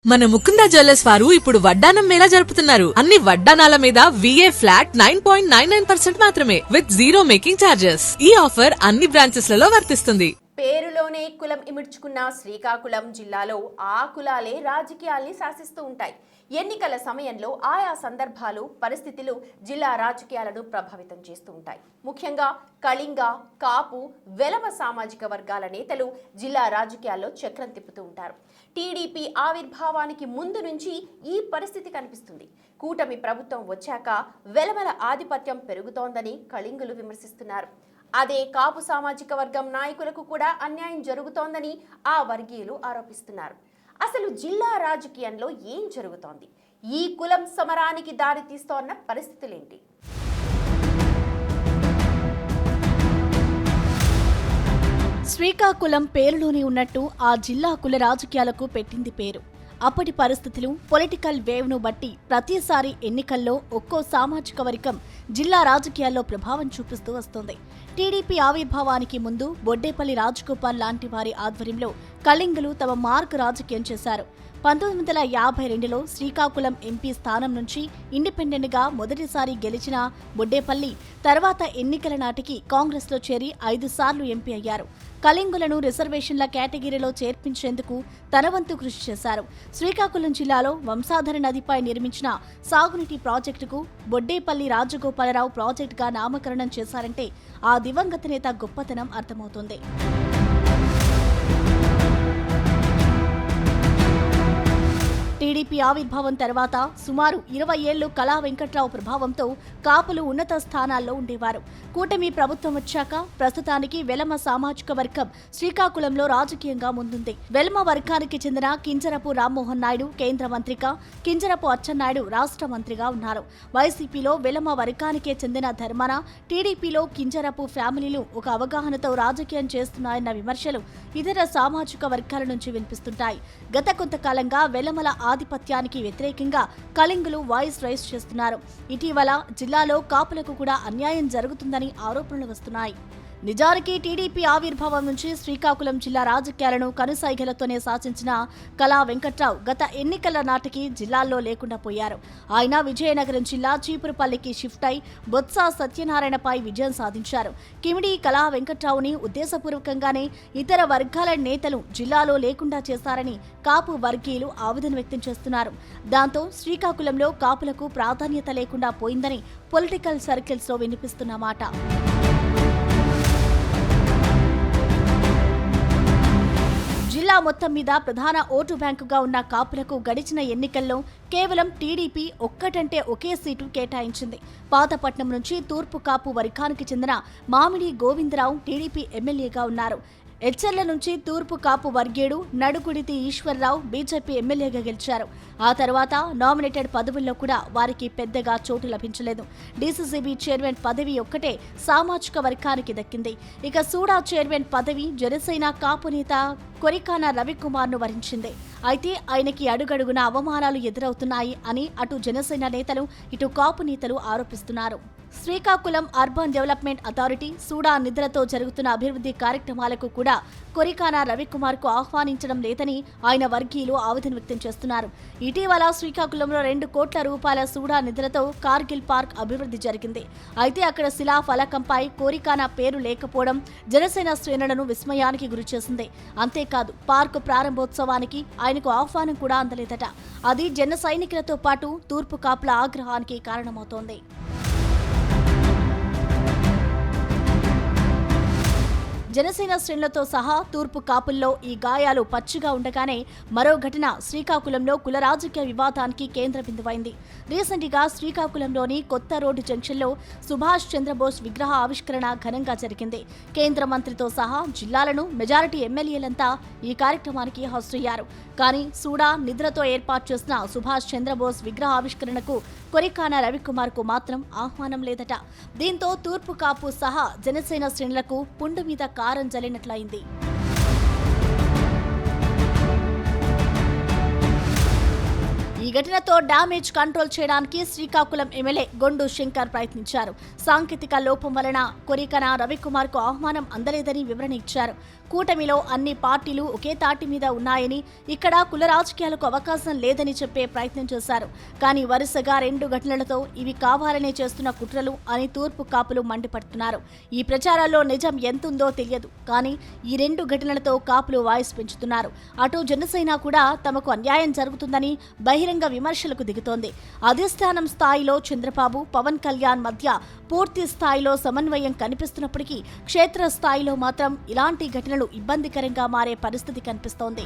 మన ముకుందా జ్యువెలర్స్ వారు ఇప్పుడు వడ్డానం మేళా జరుపుతున్నారు. అన్ని వడ్డానాల మీద VA ఫ్లాట్ 9.99% మాత్రమే విత్ జీరో మేకింగ్ చార్జెస్. ఈ ఆఫర్ అన్ని బ్రాంచెస్ లలో వర్తిస్తుంది. పేరులోనే కులం ఇమిడ్చుకున్న శ్రీకాకుళం జిల్లాలో ఆ కులాలే రాజకీయాల్ని శాసిస్తూ ఉంటాయి. ఎన్నికల సమయంలో ఆయా సందర్భాలు, పరిస్థితులు జిల్లా రాజకీయాలను ప్రభావితం చేస్తూ ఉంటాయి. ముఖ్యంగా కళింగ, కాపు, వెలమ సామాజిక వర్గాల నేతలు జిల్లా రాజకీయాల్లో చక్రం తిప్పుతూ ఉంటారు. టీడీపీ ఆవిర్భావానికి ముందు నుంచి ఈ పరిస్థితి కనిపిస్తుంది. కూటమి ప్రభుత్వం వచ్చాక వెలమల ఆధిపత్యం పెరుగుతోందని కళింగులు విమర్శిస్తున్నారు. అదే కాపు సామాజిక వర్గం నాయకులకు కూడా అన్యాయం జరుగుతోందని ఆ వర్గీయులు ఆరోపిస్తున్నారు. అసలు జిల్లా రాజకీయంలో ఏం జరుగుతోంది? ఈ కులం సమరానికి దారి తీస్తోన్న పరిస్థితులేంటి? శ్రీకాకుళం పేరులోనే ఉన్నట్టు ఆ జిల్లా కుల రాజకీయాలకు పెట్టింది పేరు. అప్పటి పరిస్థితులు, పొలిటికల్ వేవ్ను బట్టి ప్రతిసారి ఎన్నికల్లో ఒక్కో సామాజిక వర్గం జిల్లా రాజకీయాల్లో ప్రభావం చూపిస్తూ వస్తోంది. టీడీపీ ఆవిర్భావానికి ముందు బొడ్డేపల్లి రాజగోపాల్ లాంటి వారి ఆధ్వర్యంలో కళింగులు తమ మార్క్ రాజకీయం చేశారు. 1952లో శ్రీకాకుళం ఎంపీ స్థానం నుంచి ఇండిపెండెంట్గా మొదటిసారి గెలిచిన బొడ్డేపల్లి తర్వాత ఎన్నికల నాటికి కాంగ్రెస్లో చేరి 5 సార్లు ఎంపీ అయ్యారు. కళింగులను రిజర్వేషన్ల కేటగిరీలో చేర్పించేందుకు తన వంతు కృషి చేశారు. శ్రీకాకుళం జిల్లాలో వంశాధర నదిపై నిర్మించిన సాగునీటి ప్రాజెక్టుకు బొడ్డేపల్లి రాజగోపాలరావు ప్రాజెక్టుగా నామకరణం చేశారంటే ఆ దివంగత నేత గొప్పతనం అర్థమవుతుంది. టీడీపీ ఆవిర్భావం తర్వాత సుమారు 20 ఏళ్లు కళా వెంకట్రావు ప్రభావంతో కాపులు ఉన్నత స్థానాల్లో ఉండేవారు. కూటమి ప్రభుత్వం వచ్చాక ప్రస్తుతానికి వెలమ సామాజిక వర్గం శ్రీకాకుళంలో రాజకీయంగా ముందుంది. వెలమ వర్గానికి చెందిన కింజరపు రామ్మోహన్ నాయుడు కేంద్ర మంత్రిగా, కింజరపు అచ్చెన్నాయుడు రాష్ట్ర మంత్రిగా ఉన్నారు. వైసీపీలో వెలమ వర్గానికే చెందిన ధర్మన, టీడీపీలో కింజరపు ఫ్యామిలీలు ఒక అవగాహనతో రాజకీయం చేస్తున్నాయన్న విమర్శలు ఇతర సామాజిక వర్గాల నుంచి వినిపిస్తుంటాయి. గత కొంతకాలంగా వెలమల ఆధిపత్యానికి వ్యతిరేకంగా కళింగులు వాయిస్ రైజ్ చేస్తున్నారు. ఇటీవల జిల్లాలో కాపులకు కూడా అన్యాయం జరుగుతుందని ఆరోపణలు వస్తున్నాయి. నిజానికి టీడీపీ ఆవిర్భావం నుంచి శ్రీకాకుళం జిల్లా రాజకీయాలను కనుసైగలతోనే శాసించిన కళా వెంకట్రావు గత ఎన్నికల నాటికి జిల్లాల్లో లేకుండా పోయారు. ఆయన విజయనగరం జిల్లా చీపురుపల్లికి షిఫ్ట్ అయి బొత్స సత్యనారాయణపై విజయం సాధించారు. కిమిడి కళా వెంకట్రావుని ఉద్దేశపూర్వకంగానే ఇతర వర్గాల నేతలు జిల్లాలో లేకుండా చేశారని కాపు వర్గీయులు ఆవేదన వ్యక్తం చేస్తున్నారు. దాంతో శ్రీకాకుళంలో కాపులకు ప్రాధాన్యత లేకుండా పోయిందని పొలిటికల్ సర్కిల్స్లో వినిపిస్తున్న మాట. జిల్లా మొత్తం మీద ప్రధాన ఓటు బ్యాంకుగా ఉన్న కాపులకు గడిచిన ఎన్నికల్లో కేవలం టీడీపీ ఒక్కటంటే ఒకే సీటు కేటాయించింది. పాతపట్నం నుంచి తూర్పు కాపు వర్గానికి చెందిన మామిడి గోవిందరావు టీడీపీ ఎమ్మెల్యేగా ఉన్నారు. ఎచ్చెర్ల నుంచి తూర్పు కాపు వర్గీయుడు నడుగుడితి ఈశ్వర్రావు బీజేపీ ఎమ్మెల్యేగా గెలిచారు. ఆ తర్వాత నామినేటెడ్ పదవుల్లో కూడా వారికి పెద్దగా చోటు లభించలేదు. డీసీసీబీ చైర్మన్ పదవి ఒక్కటే సామాజిక వర్గానికి దక్కింది. ఇక సూడా చైర్మన్ పదవి జనసేన కాపు నేత కొరికాన రవికుమార్ను వరించింది. అయితే ఆయనకి అడుగడుగున అవమానాలు ఎదురవుతున్నాయి అని అటు జనసేన నేతలు, ఇటు కాపు నేతలు ఆరోపిస్తున్నారు. Srikakulam urban development authority SUDA నిధులతో జరుగుతున్న అభివృద్ధి కార్యక్రమాలకు కూడా కొరికాన రవికుమార్కు ఆహ్వానించడం లేదని ఆయన వర్గీయులు ఆవేదన వ్యక్తం చేస్తున్నారు. ఇటీవల శ్రీకాకుళంలో 2 కోట్ల రూపాయల సూడా నిధులతో కార్గిల్ పార్క్ అభివృద్ధి జరిగింది. అయితే అక్కడ శిలా ఫలకంపై కొరికాన పేరు లేకపోవడం జనసేన శ్రేణులను విస్మయానికి గురిచేసింది. అంతేకాదు పార్కు ప్రారంభోత్సవానికి ఆయనకు ఆహ్వానం కూడా అందలేదట. అది జన సైనికులతో పాటు తూర్పు కాపుల ఆగ్రహానికి కారణమవుతోంది. జనసేన శ్రేణులతో సహా తూర్పు కాపుల్లో ఈ గాయాలు పచ్చిగా ఉండగానే మరో ఘటన శ్రీకాకుళంలో కుల రాజకీయ వివాదానికి కేంద్ర బిందువైంది. రీసెంట్గా శ్రీకాకుళంలోని కొత్త రోడ్డు జంక్షన్లో సుభాష్ చంద్రబోస్ విగ్రహ ఆవిష్కరణ ఘనంగా జరిగింది. కేంద్ర మంత్రితో సహా జిల్లాలను మెజారిటీ ఎమ్మెల్యేలంతా ఈ కార్యక్రమానికి హాజరయ్యారు. కానీ సూడా నిధులతో ఏర్పాటు చేసిన సుభాష్ చంద్రబోస్ విగ్రహ ఆవిష్కరణకు కొరికాన రవికుమార్కు మాత్రం ఆహ్వానం లేదట. దీంతో తూర్పు కాపు సహా జనసేన శ్రేణులకు పుండు మీద కారం జల్లినట్లయింది. ఈ ఘటనతో డ్యామేజ్ కంట్రోల్ చేయడానికి శ్రీకాకుళం ఎమ్మెల్యే గొండు శంకర్ ప్రయత్నించారు. సాంకేతిక లోపం వలన కొరికన రవికుమార్కు ఆహ్వానం అందలేదని వివరణ ఇచ్చారు. కూటమిలో అన్ని పార్టీలు ఒకే తాటి మీద ఉన్నాయని, ఇక్కడ కుల రాజకీయాలకు అవకాశం లేదని చెప్పే ప్రయత్నం చేశారు. కానీ వరుసగా 2 ఘటనలతో ఇవి కావాలనే చేస్తున్న కుట్రలు అని తూర్పు కాపులు మండిపడుతున్నారు. ఈ ప్రచారాల్లో నిజం ఎంతుందో తెలియదు, కానీ ఈ 2 ఘటనలతో కాపులు వాయిస్ పెంచుతున్నారు. అటు జనసేన కూడా తమకు అన్యాయం జరుగుతుందని బహిరంగ విమర్శలకు దిగుతోంది. అధిష్టానం స్థాయిలో చంద్రబాబు, పవన్ కళ్యాణ్ మధ్య పూర్తి స్థాయిలో సమన్వయం కనిపిస్తున్నప్పటికీ క్షేత్ర స్థాయిలో మాత్రం ఇలాంటి ఘటనలు ఇబ్బందికరంగా మారే పరిస్థితి కనిపిస్తోంది.